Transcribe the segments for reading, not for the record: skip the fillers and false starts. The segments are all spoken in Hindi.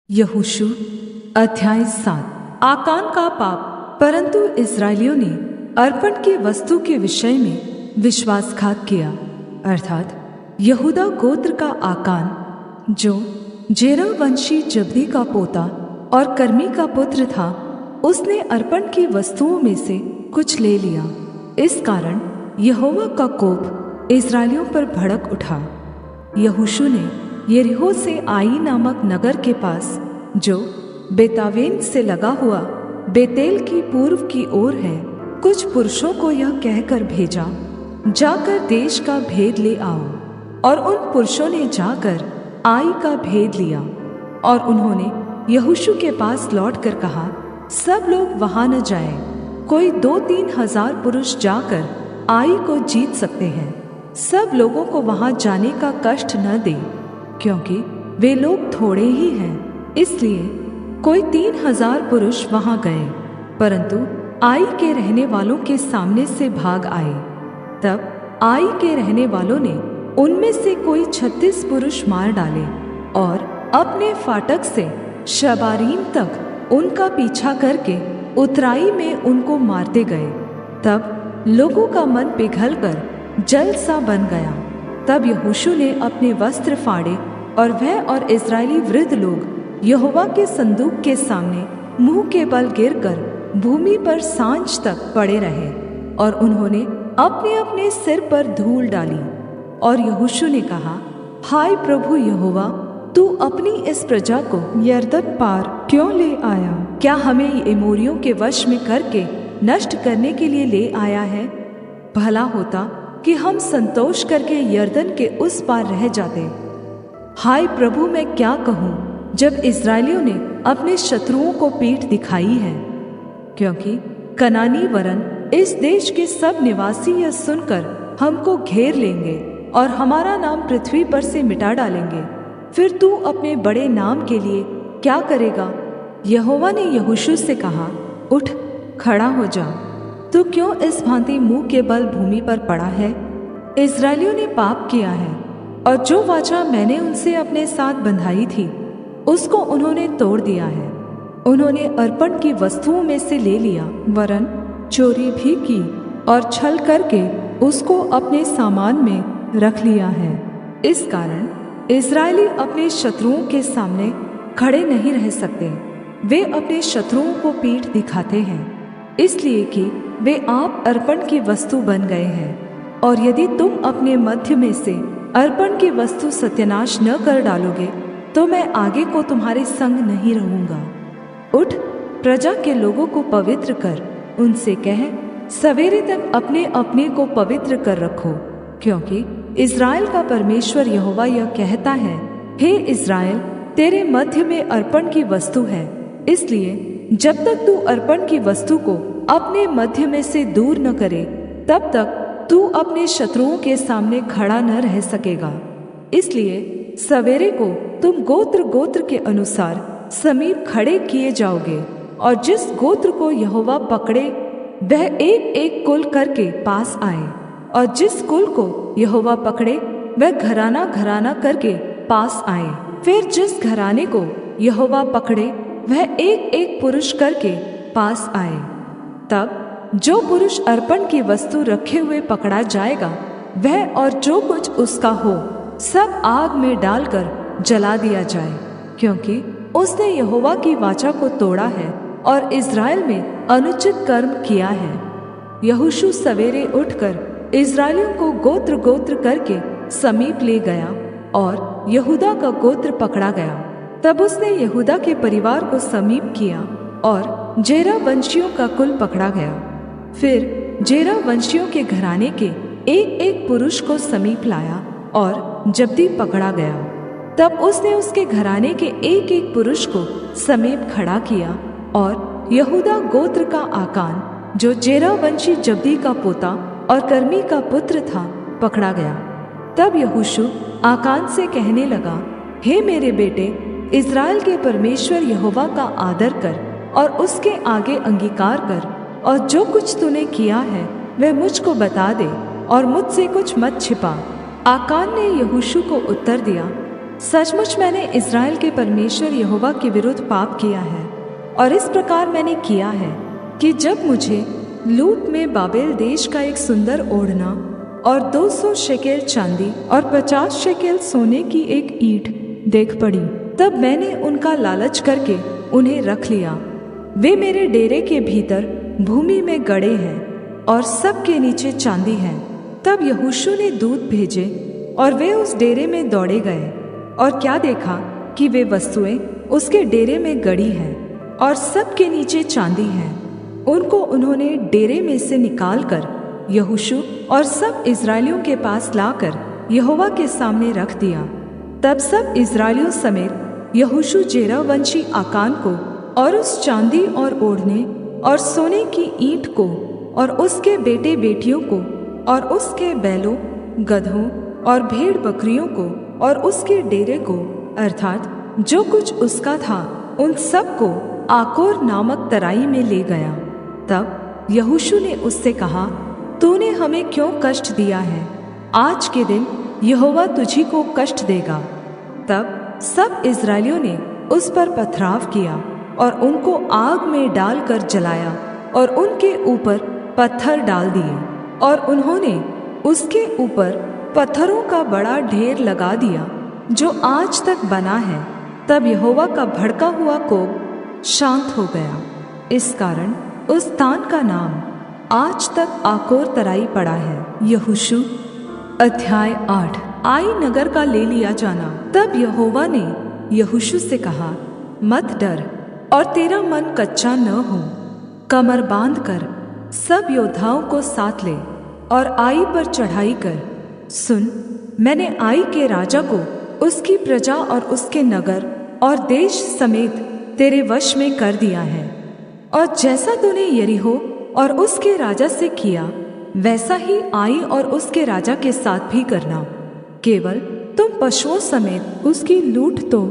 यहोशू अध्याय 7। आकान का पाप। परंतु इस्राएलियों ने अर्पण की वस्तु के विषय में विश्वासघात किया, अर्थात यहूदा गोत्र का आकान जो जेरह वंशी जब्दी का पोता और कर्मी का पुत्र था, उसने अर्पण की वस्तुओं में से कुछ ले लिया। इस कारण यहोवा का कोप इस्राएलियों पर भड़क उठा। यहोशू ने यरीहो से आई नामक नगर के पास, जो बेतावेन से लगा हुआ बेतेल की पूर्व की ओर है, कुछ पुरुषों को यह कहकर भेजा, जाकर देश का भेद ले आओ। और उन पुरुषों ने जाकर आई का भेद लिया। और उन्होंने यहोशू के पास लौटकर कहा, सब लोग वहां न जाएं, कोई 2-3 हजार पुरुष जाकर आई को जीत सकते हैं। सब लोगों को वहां जाने का कष्ट न दे, क्योंकि वे लोग थोड़े ही हैं। इसलिए कोई 3,000 पुरुष वहां गए, परंतु आई के रहने वालों के सामने से भाग आए। तब आई के रहने वालों ने उनमें से कोई 36 पुरुष मार डाले और अपने फाटक से शबारीम तक उनका पीछा करके उतराई में उनको मारते गए। तब लोगों का मन पिघलकर जल सा बन गया। तब यहोशू ने अपने वस्त्र फाड़े और वह और इस्राएली वृद्ध लोग यहोवा के संदूक के सामने मुंह के बल गिरकर भूमि पर सांझ तक पड़े रहे। और उन्होंने अपने अपने सिर पर धूल डाली। और यहोशू ने कहा, हाय प्रभु यहोवा, तू अपनी इस प्रजा को यरदन पार क्यों ले आया? क्या हमें एमोरियों के वश में करके नष्ट करने के लिए ले आया है? भला होता कि हम संतोष करके यरदन के उस पार रह जाते। हाय प्रभु, मैं क्या कहूँ जब इस्राएलियों ने अपने शत्रुओं को पीठ दिखाई है? क्योंकि कनानी वरन इस देश के सब निवासी यह सुनकर हमको घेर लेंगे और हमारा नाम पृथ्वी पर से मिटा डालेंगे। फिर तू अपने बड़े नाम के लिए क्या करेगा? यहोवा ने यहोशू से कहा, उठ, खड़ा हो जा। तू क्यों इस भांति मुंह के बल भूमि पर पड़ा है? इस्राएलियों ने पाप किया है, और जो वाचा मैंने उनसे अपने साथ बंधाई थी, उसको उन्होंने तोड़ दिया है। उन्होंने अर्पण की वस्तुओं में से ले लिया, वरन चोरी भी की और छल करके उसको अपने सामान में रख लिया है। इस कारण इस्राएली अपने शत्रुओं के सामने खड़े नहीं रह सकते। वे अपने शत्रुओं को पीठ दिखाते हैं, इसलिए कि वे आप अर्पण की वस्तु बन गए हैं। और यदि तुम अपने मध्य में से अर्पण की वस्तु सत्यानाश न कर डालोगे, तो मैं आगे को तुम्हारे संग नहीं रहूंगा। उठ, प्रजा के लोगों को पवित्र कर, उनसे कह, सवेरे तक अपने अपने को पवित्र कर रखो, क्योंकि इस्राएल का परमेश्वर यहोवा यह कहता है, हे इस्राएल, तेरे मध्य में अर्पण की वस्तु है। इसलिए जब तक तू अर्पण की वस्तु को अपने मध्य में से दूर न करे, तब तक तू अपने शत्रुओं के सामने खड़ा न रह सकेगा। इसलिए सवेरे को तुम गोत्र गोत्र के अनुसार समीप खड़े किए जाओगे, और जिस गोत्र को यहोवा पकड़े वह एक एक कुल करके पास आए, और जिस कुल को यहोवा पकड़े वह घराना घराना करके पास आए। फिर जिस घराने को यहोवा पकड़े वह एक एक पुरुष करके पास आए। तब जो पुरुष अर्पण की वस्तु रखे हुए पकड़ा जाएगा, वह और जो कुछ उसका हो सब आग में डालकर जला दिया जाए, क्योंकि उसने यहोवा की वाचा को तोड़ा है और इस्राएल में अनुचित कर्म किया है। यहोशू सवेरे उठकर इस्राएलियों को गोत्र गोत्र करके समीप ले गया, और यहूदा का गोत्र पकड़ा गया। तब उसने यहूदा के परिवार को समीप किया, और जेरह वंशियों का कुल पकड़ा गया। फिर जेरह वंशियों के घराने के एक एक पुरुष को समीप लाया, और जब्दी पकड़ा गया। तब उसने उसके घराने के एक एक पुरुष को समीप खड़ा किया, और यहूदा गोत्र का आकान, जो जेरह वंशी जब्दी का पोता और कर्मी का पुत्र था, पकड़ा गया। तब यहोशू आकान से कहने लगा, हे मेरे बेटे, इस्राएल के परमेश्वर यहोवा का आदर कर और उसके आगे अंगीकार कर, और जो कुछ तूने किया है वह मुझको बता दे, और मुझसे कुछ मत छिपा। आकान ने यहोशू को उत्तर दिया, सचमुच मैंने इस्राएल के परमेश्वर यहोवा के विरुद्ध पाप किया है। और इस प्रकार मैंने किया है कि जब मुझे लूट में बाबेल देश का एक सुंदर ओढ़ना और 200 शेकेल चांदी और 50 शेकेल सोने की एक ईंट देख पड़ी, तब मैंने उनका लालच करके उन्हें रख लिया। वे मेरे डेरे के भीतर भूमि में गड़े हैं और सबके नीचे चांदी है। तब यहोशू ने दूत भेजे और वे उस डेरे में दौड़े गए, और क्या देखा कि वे वस्तुएं उसके डेरे में गड़ी हैं और सबके नीचे चांदी है। उनको उन्होंने डेरे में से निकालकर यहोशू और सब इस्राएलियों के पास लाकर यहोवा के सामने रख दिया। तब सब इस्राएलियों समेत यहोशू जेरह वंशी आकान को और उस चांदी और ओढ़ने और सोने की ईंट को और उसके बेटे बेटियों को और उसके बैलों, गधों और भेड़ बकरियों को और उसके डेरे को, अर्थात जो कुछ उसका था, उन सब को आकोर नामक तराई में ले गया। तब यहोशू ने उससे कहा, तूने हमें क्यों कष्ट दिया है? आज के दिन यहोवा तुझी को कष्ट देगा। तब सब इस्राएलियों ने उस पर पथराव किया और उनको आग में डालकर जलाया और उनके ऊपर पत्थर डाल दिए, और उन्होंने उसके ऊपर पत्थरों का बड़ा ढेर लगा दिया जो आज तक बना है। तब यहोवा का भड़का हुआ कोप शांत हो गया। इस कारण उस स्थान का नाम आज तक आकोर तराई पड़ा है। यहोशू अध्याय 8। आई नगर का ले लिया जाना। तब यहोवा ने यहोशू से कहा, मत डर और तेरा मन कच्चा न हो। कमर बांध कर सब योद्धाओं को साथ ले और आई पर चढ़ाई कर। सुन, मैंने आई के राजा को, उसकी प्रजा और उसके नगर और देश समेत तेरे वश में कर दिया है। और जैसा तूने यरीहो और उसके राजा से किया, वैसा ही आई और उसके राजा के साथ भी करना। केवल तुम पशुओं समेत उसकी लूट तो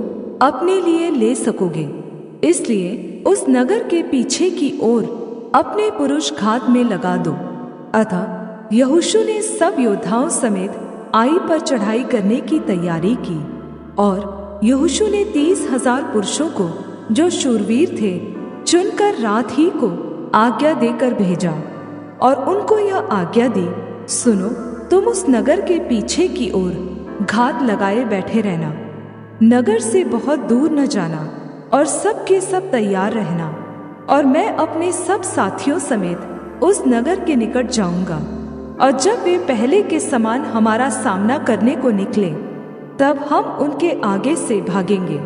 अपने लिए ले सकोगे। इसलिए उस नगर के पीछे की ओर अपने पुरुष घात में लगा दो। अतः यहोशू ने सब योद्धाओं समेत आई पर चढ़ाई करने की तैयारी की। और यहोशू ने 30,000 पुरुषों को, जो शूरवीर थे, चुनकर रात ही को आज्ञा देकर भेजा और उनको यह आज्ञा दी, सुनो, तुम उस नगर के पीछे की ओर घात लगाए बैठे रहना, नगर से बहुत दूर न जाना और सब के सब तैयार रहना। और मैं अपने सब साथियों समेत उस नगर के निकट जाऊंगा, और जब वे पहले के समान हमारा सामना करने को निकले, तब हम उनके आगे से भागेंगे।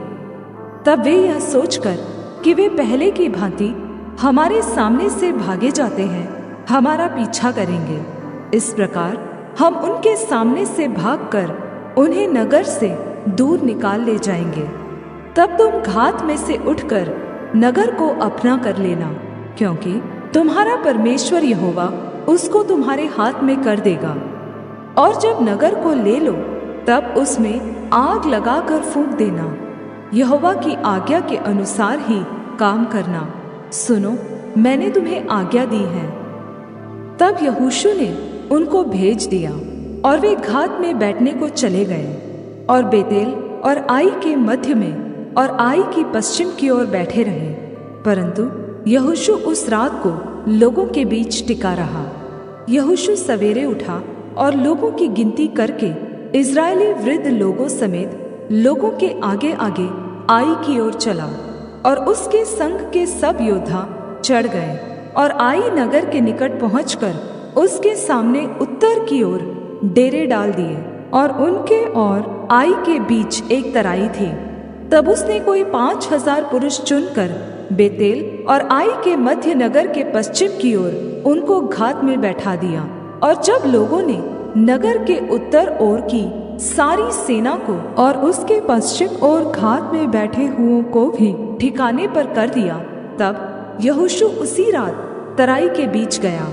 तब वे यह सोचकर कि वे पहले की भांति हमारे सामने से भागे जाते हैं, हमारा पीछा करेंगे। इस प्रकार हम उनके सामने से भागकर उन्हें नगर से दूर निकाल ले जाएंगे। तब तुम घात में से उठकर नगर को अपना कर लेना, क्योंकि तुम्हारा परमेश्वर यहोवा उसको तुम्हारे हाथ में कर देगा। और जब नगर को ले लो, तब उसमें आग लगाकर फूंक देना। यहोवा की आज्ञा के अनुसार ही काम करना। सुनो, मैंने तुम्हें आज्ञा दी है। तब यहोशू ने उनको भेज दिया और वे घात में बैठने को चले गए, और बेतेल और आई के मध्य में और आई की पश्चिम की ओर बैठे रहे। परंतु यहोशू उस रात को लोगों के बीच टिका रहा। यहोशू सवेरे उठा और लोगों की गिनती करके इस्राएली वृद्ध लोगों समेत लोगों के आगे आगे आई की ओर चला, और उसके संग के सब योद्धा चढ़ गए और आई नगर के निकट पहुंचकर उसके सामने उत्तर की ओर डेरे डाल दिए, और उनके और आई के बीच एक तराई थी। तब उसने कोई 5,000 पुरुष चुनकर बेतेल और आई के मध्य नगर के पश्चिम की ओर उनको घात में बैठा दिया। और जब लोगों ने नगर के उत्तर ओर की सारी सेना को और उसके पश्चिम ओर घात में बैठे हुओं को भी ठिकाने पर कर दिया, तब यहोशू उसी रात तराई के बीच गया।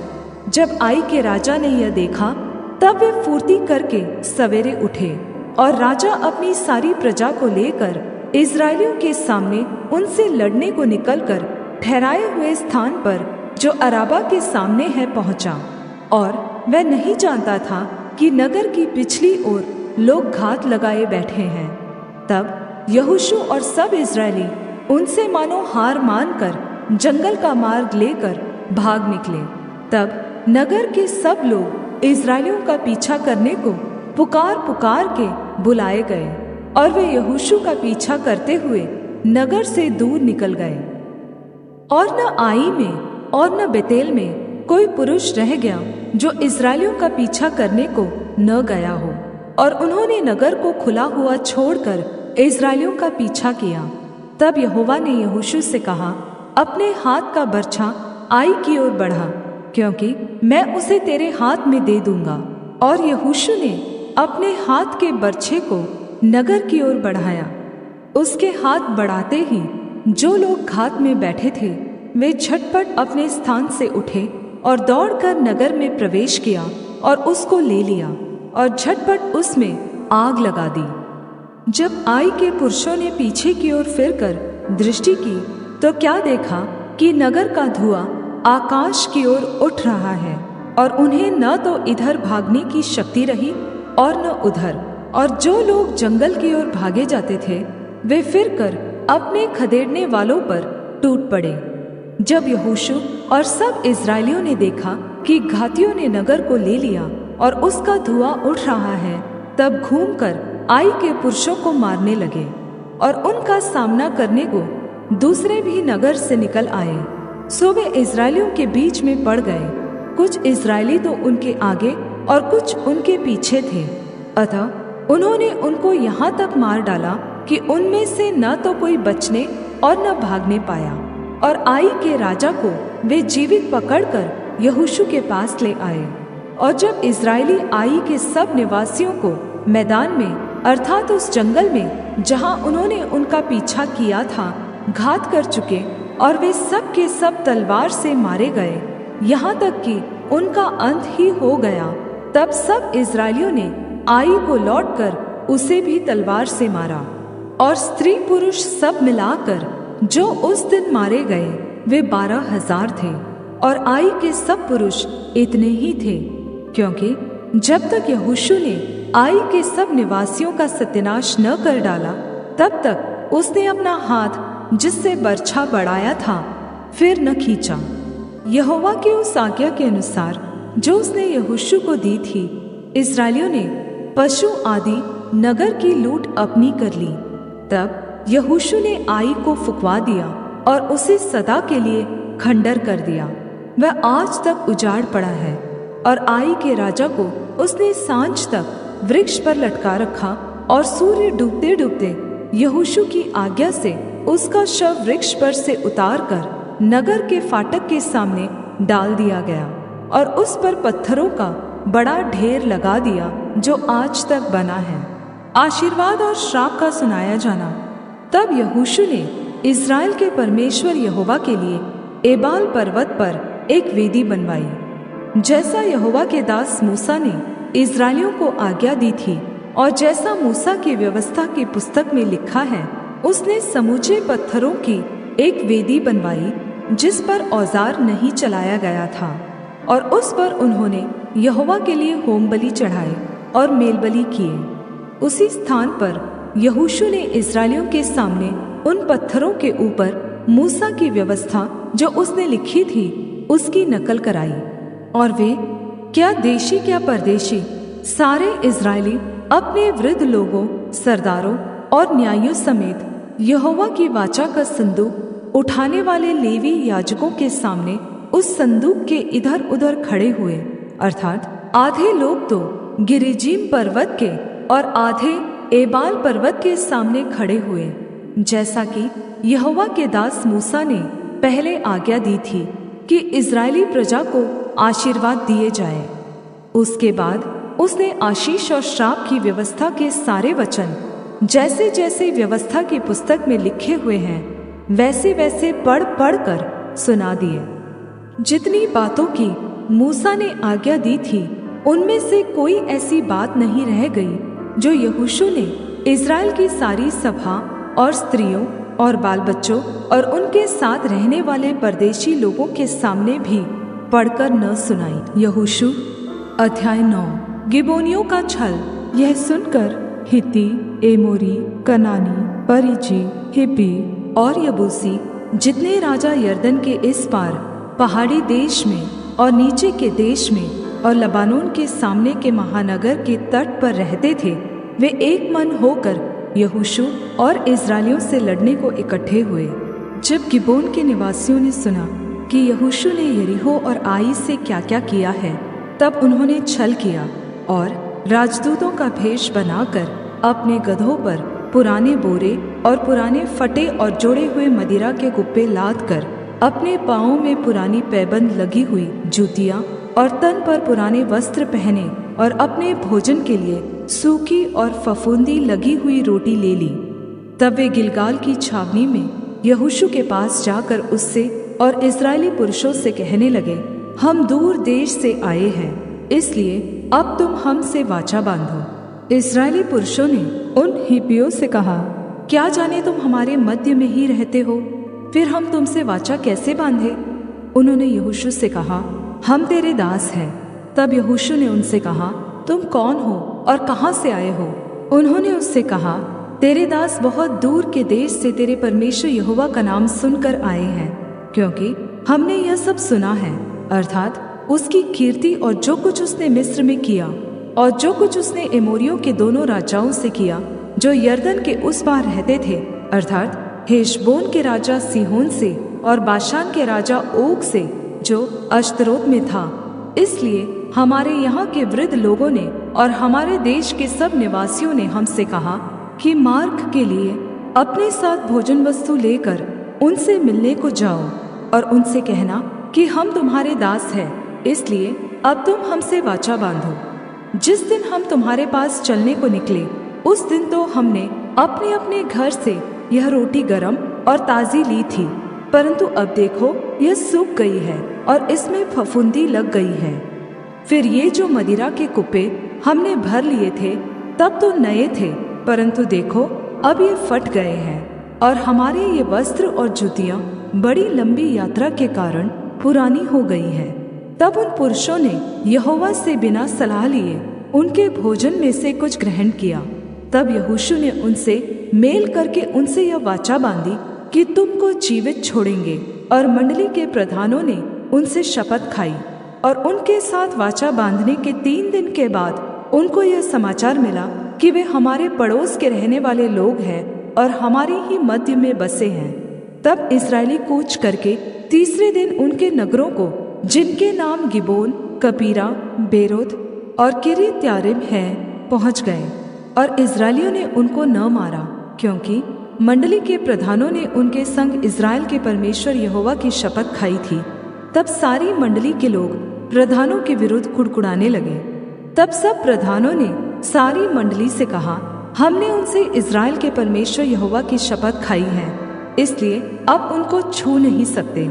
जब आई के राजा ने यह देखा, तब वे फुर्ती करके सवेरे उठे, और राजा अपनी सारी प्रजा को लेकर इस्राएलियों के सामने उनसे लड़ने को निकलकर ठहराए हुए स्थान पर, जो अराबा के सामने है, पहुंचा। और वह नहीं जानता था कि नगर की पिछली ओर लोग घात लगाए बैठे हैं। तब यहोशू और सब इस्राएली उनसे मानो हार मानकर जंगल का मार्ग लेकर भाग निकले। तब नगर के सब लोग इस्राएलियों का पीछा करने को पुकार पुकार के बुलाए गए, और वे यहोशू का पीछा करते हुए नगर से दूर निकल गए। और न आई में और न बेतेल में कोई पुरुष रह गया जो इस्राएलियों का पीछा करने को न गया हो, और उन्होंने नगर को खुला हुआ छोड़कर इस्राएलियों का पीछा किया। तब यहोवा ने यहोशू से कहा, अपने हाथ का बर्छा आई की ओर बढ़ा, क्योंकि मैं उसे तेरे हाथ में दे दूंगा। और यहोशू ने अपने हाथ के बर्छे को नगर की ओर बढ़ाया। उसके हाथ बढ़ाते ही जो लोग घात में बैठे थे वे झटपट अपने स्थान से उठे और दौड़कर नगर में प्रवेश किया और उसको ले लिया और झटपट उसमें आग लगा दी। जब आई के पुरुषों ने पीछे की ओर फिरकर दृष्टि की तो क्या देखा कि नगर का धुआं आकाश की ओर उठ रहा है, और उन्हें न तो इधर भागने की शक्ति रही और न उधर। और जो लोग जंगल की ओर भागे जाते थे वे फिरकर अपने खदेड़ने वालों पर टूट पड़े। जब यहोशू और सब इस्राएलियों ने देखा कि घातियों ने नगर को ले लिया और उसका धुआं उठ रहा है, तब घूमकर आई के पुरुषों को मारने लगे, और उनका सामना करने को दूसरे भी नगर से निकल आए। सो वे इस्राएलियों के बीच में पड़ गए। कुछ इस्राएली तो उनके आगे और कुछ उनके पीछे थे। अतः उन्होंने उनको यहाँ तक मार डाला कि उनमें से न तो कोई बचने और न भागने पाया। और आई के राजा को वे जीवित पकड़कर यहोशू के पास ले आए। और जब इस्राएली आई के सब निवासियों को मैदान में अर्थात उस जंगल में जहाँ उन्होंने उनका पीछा किया था घात कर चुके, और वे सब के सब तलवार से मारे गए, यहाँ तक कि उनका अंत ही हो गया, तब सब इस्राएलियों ने आई को लौटकर उसे भी तलवार से मारा। और स्त्री पुरुष सब मिलाकर जो उस दिन मारे गए वे 12,000 थे। और आई के सब पुरुष इतने ही थे, क्योंकि जब तक यहोशू ने आई के सब निवासियों का सत्यानाश न कर डाला तब तक उसने अपना हाथ जिससे बर्छा बढ़ाया था फिर न खींचा। यहोवा की उस आज्ञा के अनुसार जो उसने यहोशू को दी थी, इस्राएलियों ने पशु आदि नगर की लूट अपनी कर ली। तब यहोशू ने आई को फुकवा दिया और उसे सदा के लिए खंडर कर दिया। वह आज तक उजाड़ पड़ा है। और आई के राजा को उसने सांझ तक वृक्ष पर लटका रखा, और सूर्य डूबते डूबते यहोशू की आज्ञा से उसका शव वृक्ष पर से उतारकर नगर के फाटक के सामने डाल दिया गया, और उस पर पत्थरों का बड़ा ढेर लगा दिया जो आज तक बना है। आशीर्वाद और श्राप का सुनाया जाना। तब यहोशू ने इस्राएल के परमेश्वर यहोवा के लिए एबाल पर्वत पर एक वेदी बनवाई, जैसा यहोवा के दास मूसा ने इस्राएलियों को आज्ञा दी थी, और जैसा मूसा की व्यवस्था की पुस्तक में लिखा है। उसने समूचे पत्थरों की एक वेदी बनवाई जिस पर औजार नहीं चलाया गया था, और उस पर उन्होंने यहोवा के लिए होमबलि चढ़ाए और मेलबलि किए। उसी स्थान पर यहोशू ने इस्राएलियों के सामने उन पत्थरों के ऊपर मूसा की व्यवस्था जो उसने लिखी थी उसकी नकल कराई। और वे क्या देशी क्या परदेशी सारे इस्राएली अपने वृद्ध लोगों, सरदारों और न्यायियों समेत यहोवा की वाचा का संदूक उठाने वाले लेवी याजकों के सामने उस संदूक के इधर उधर खड़े हुए। अर्थात आधे लोग तो गिरिजीम पर्वत के और आधे एबाल पर्वत के सामने खड़े हुए, जैसा कि यहोवा के दास मूसा ने पहले आज्ञा दी थी कि इस्राएली प्रजा को आशीर्वाद दिए जाए। उसके बाद उसने आशीष और श्राप की व्यवस्था के सारे वचन जैसे जैसे व्यवस्था की पुस्तक में लिखे हुए हैं वैसे वैसे पढ़ पढ़ कर सुना दिए। जितनी बातों की मूसा ने आज्ञा दी थी उनमें से कोई ऐसी बात नहीं रह गई जो यहोशू ने इस्राएल की सारी सभा और स्त्रियों और बाल बच्चों और उनके साथ रहने वाले परदेशी लोगों के सामने भी पढ़कर न सुनाई। यहोशू अध्याय 9। गिबोनियों का छल। यह सुनकर हित्ती, एमोरी, कनानी, परिजी, हिब्बी और यबूसी, जितने राजा यरदन के इस पार पहाड़ी देश में और नीचे के देश में और लबानोन के सामने के महानगर के तट पर रहते थे, वे एक मन होकर यहोशू और इस्राएलियों से लड़ने को इकट्ठे हुए। जब गिबोन के निवासियों ने सुना कि यहोशू ने यरीहो और आई से क्या-क्या किया है, तब उन्होंने छल किया और राजदूतों का भेष बनाकर अपने गधों पर पुराने बोरे और पुराने फटे और जोड़े हुए मदिरा के कुप्पे लाद कर, अपने पाँवों में पुरानी पैबंद लगी हुई जूतियाँ और तन पर पुराने वस्त्र पहने और अपने भोजन के लिए सूखी और फफूंदी लगी हुई रोटी ले ली। तब वे गिलगाल की छावनी में यहोशू के पास जाकर उससे और इस्राएली पुरुषों से कहने लगे, हम दूर देश से आए हैं, इसलिए अब तुम हमसे वाचा बांधो। इस्राएली पुरुषों ने उन हिब्बियों से कहा, क्या जाने तुम हमारे मध्य में ही रहते हो, फिर हम तुमसे वाचा कैसे बांधे? उन्होंने यहोशू से कहा, हम तेरे दास हैं। तब यहोशू ने उनसे कहा, तुम कौन हो और कहाँ से आए हो? उन्होंने उससे कहा, तेरे दास बहुत दूर के देश से तेरे परमेश्वर यहोवा का नाम सुनकर आए हैं, क्योंकि हमने यह सब सुना है, अर्थात उसकी कीर्ति और जो कुछ उसने मिस्र में किया और जो कुछ उसने एमोरियों के दोनों राजाओं से किया जो यरदन के उस पार रहते थे, अर्थात हेशबोन के राजा सीहोन से और बाशान के राजा ओग से जो अश्तरोत में था। इसलिए हमारे यहाँ के वृद्ध लोगों ने और हमारे देश के सब निवासियों ने हमसे कहा कि मार्ग के लिए अपने साथ भोजन वस्तु लेकर उनसे मिलने को जाओ और उनसे कहना कि हम तुम्हारे दास हैं, इसलिए अब तुम हमसे वाचा बांधो। जिस दिन हम तुम्हारे पास चलने को निकले, उस दिन तो हमने अपने अपने घर से यह रोटी गरम और ताज़ी ली थी, परंतु अब देखो यह सूख गई है और इसमें फफूंदी लग गई है। फिर ये जो मदिरा के कुप्पे हमने भर लिए थे तब तो नए थे, परंतु देखो अब ये फट गए हैं और हमारे ये वस्त्र और जूतियाँ बड़ी लंबी यात्रा के कारण पुरानी हो गई हैं। तब उन पुरुषों ने यहोवा से बिना सलाह लिए उनके भोजन में से कुछ ग्रहण किया। तब यहोशू ने उनसे मेल करके उनसे यह वाचा बांधी कि तुमको जीवित छोड़ेंगे, और मंडली के प्रधानों ने उनसे शपथ खाई। और उनके साथ वाचा बांधने के 3 दिन के बाद उनको यह समाचार मिला कि वे हमारे पड़ोस के रहने वाले लोग हैं और हमारे ही मध्य में बसे हैं। तब इस्राएली कूच करके तीसरे दिन उनके नगरों को, जिनके नाम गिबोन, कपीरा, बेरोत और किर्यत्यारीम हैं, पहुँच गए। और इस्राएलियों ने उनको न मारा, क्योंकि मंडली के प्रधानों ने उनके संग इस्राएल के परमेश्वर यहोवा की शपथ खाई थी। तब सारी मंडली के लोग प्रधानों के विरुद्ध कुड़कुड़ाने लगे। तब सब प्रधानों ने सारी मंडली से कहा, हमने उनसे इस्राएल के परमेश्वर यहोवा की शपथ खाई है, इसलिए अब उनको छू नहीं सकते।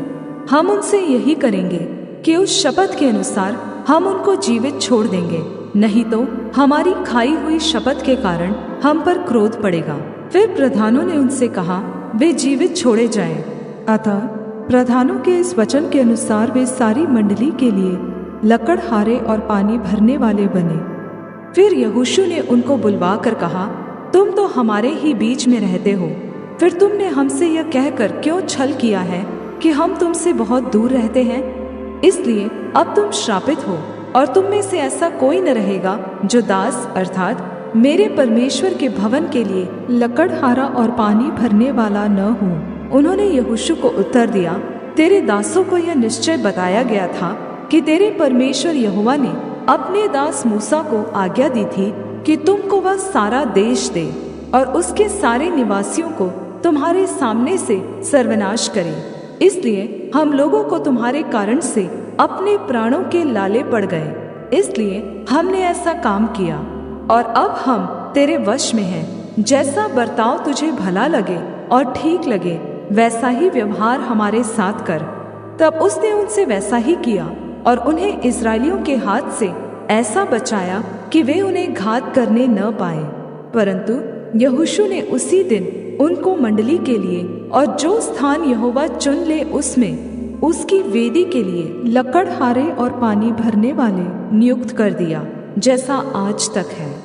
हम उनसे यही करेंगे कि उस शपथ के अनुसार हम उनको जीवित छोड़ देंगे, नहीं तो हमारी खाई हुई शपथ के कारण हम पर क्रोध पड़ेगा। फिर प्रधानों ने उनसे कहा, वे जीवित छोड़े जाएं। अतः प्रधानों के इस वचन के अनुसार वे सारी मंडली के लिए लकड़हारे और पानी भरने वाले बने। फिर यहोशू ने उनको बुलवा कर कहा, तुम तो हमारे ही बीच में रहते हो, फिर तुमने हमसे यह कहकर क्यों छल किया है कि हम तुमसे बहुत दूर रहते हैं? इसलिए अब तुम श्रापित हो, और तुम में से ऐसा कोई न रहेगा जो दास अर्थात मेरे परमेश्वर के भवन के लिए लकड़हारा और पानी भरने वाला न हो। उन्होंने यहोशू को उत्तर दिया, तेरे दासों को यह निश्चय बताया गया था कि तेरे परमेश्वर यहोवा ने अपने दास मूसा को आज्ञा दी थी कि तुमको वह सारा देश दे और उसके सारे निवासियों को तुम्हारे सामने से सर्वनाश करे। इसलिए हम लोगों को तुम्हारे कारण से अपने प्राणों के लाले पड़ गए, इसलिए हमने ऐसा काम किया, और अब हम तेरे वश में हैं। जैसा बर्ताव तुझे भला लगे और ठीक लगे, वैसा ही व्यवहार हमारे साथ कर। तब उसने उनसे वैसा ही किया और उन्हें इस्राएलियों के हाथ से ऐसा बचाया कि वे उन्हें घात करने न पाए। परंतु यहोशू ने उसी दिन उनको मंडली के लिए और जो स्थान यहोवा चुन ले उसमें उसकी वेदी के लिए लकड़हारे और पानी भरने वाले नियुक्त कर दिया, जैसा आज तक है।